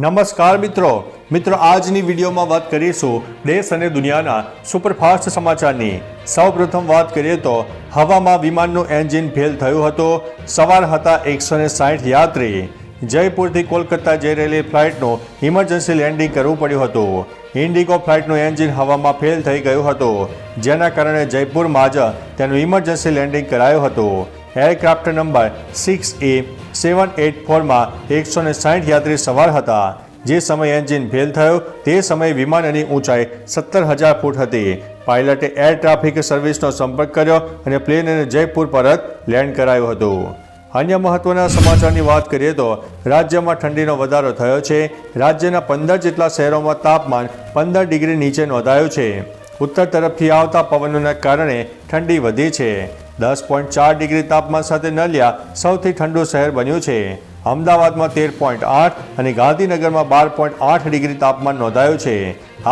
નમસ્કાર મિત્રો આજની વિડીયોમાં વાત કરીશું દેશ અને દુનિયાના સુપરફાસ્ટ સમાચારની। સૌપ્રથમ વાત કરીએ તો હવામાં વિમાનનું એન્જિન ફેલ થયું હતું। સવાર હતા 160 યાત્રી। જયપુરથી કોલકાતા જઈ રહેલી ફ્લાઇટનું ઇમરજન્સી લેન્ડિંગ કરવું પડ્યું હતું। ઇન્ડિગો ફ્લાઇટનું એન્જિન હવામાં ફેલ થઈ ગયું હતું, જેના કારણે જયપુરમાં જ તેનું ઇમરજન્સી લેન્ડિંગ કરાયું હતું। એરક્રાફ્ટ નંબર 6A784માં 160 યાત્રી સવાર હતા। જે સમયે એન્જિન ફેલ થયો તે સમયે વિમાનની ઊંચાઈ 17,000 ફૂટ હતી। પાયલટે એર ટ્રાફિક સર્વિસનો સંપર્ક કર્યો અને પ્લેનને જયપુર પરત લેન્ડ કરાયું હતું। અન્ય મહત્વના સમાચારની વાત કરીએ તો રાજ્યમાં ઠંડીનો વધારો થયો છે। રાજ્યના 15 જેટલા શહેરોમાં તાપમાન 15 ડિગ્રી નીચે નોંધાયું છે। ઉત્તર તરફથી આવતા પવનોના કારણે ઠંડી વધી છે। 10.4 ડિગ્રી તાપમાન સાથે નલિયા સૌથી ઠંડુ શહેર બન્યું છે। અમદાવાદમાં 13.8 અને ગાંધીનગરમાં 12.8 ડિગ્રી તાપમાન નોંધાયું છે।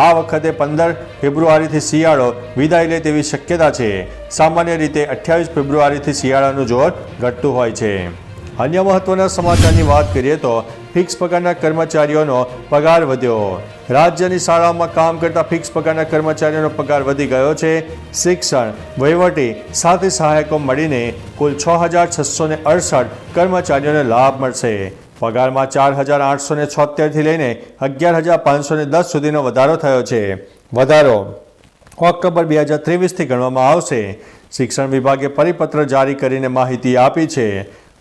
આ વખતે 15 ફેબ્રુઆરીથી શિયાળો વિદાય લે તેવી શક્યતા છે। સામાન્ય રીતે 28 ફેબ્રુઆરીથી શિયાળાનું જોર ઘટતું હોય છે। અન્ય મહત્વના સમાચારની વાત કરીએ તો ફિક્સ પગારના કર્મચારીઓનો પગાર વધ્યો। રાજ્યની શાળાઓમાં કામ કરતા ફિક્સ પગારના કર્મચારીઓનો પગાર વધી ગયો છે। શિક્ષણ, વહીવટી સાથે સહાયકો મળીને કુલ 6,668 કર્મચારીઓને લાભ મળશે। પગારમાં 4,876થી લઈને 11,510 સુધીનો વધારો થયો છે। વધારો ઓક્ટોબર 2023થી ગણવામાં આવશે। શિક્ષણ વિભાગે પરિપત્ર જારી કરીને માહિતી આપી છે।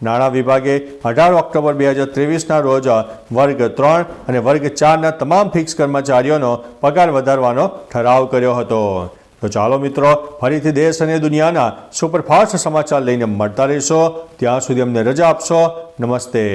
નાણાં વિભાગે 18 ઓક્ટોબર 2023ના રોજ વર્ગ 3 અને વર્ગ 4ના તમામ ફિક્સ કર્મચારીઓનો પગાર વધારવાનો ઠરાવ કર્યો હતો। તો ચાલો મિત્રો, ફરીથી દેશ અને દુનિયાના સુપરફાસ્ટ સમાચાર લઈને મળતા રહીશો। ત્યાં સુધી અમને રજા આપશો। નમસ્તે।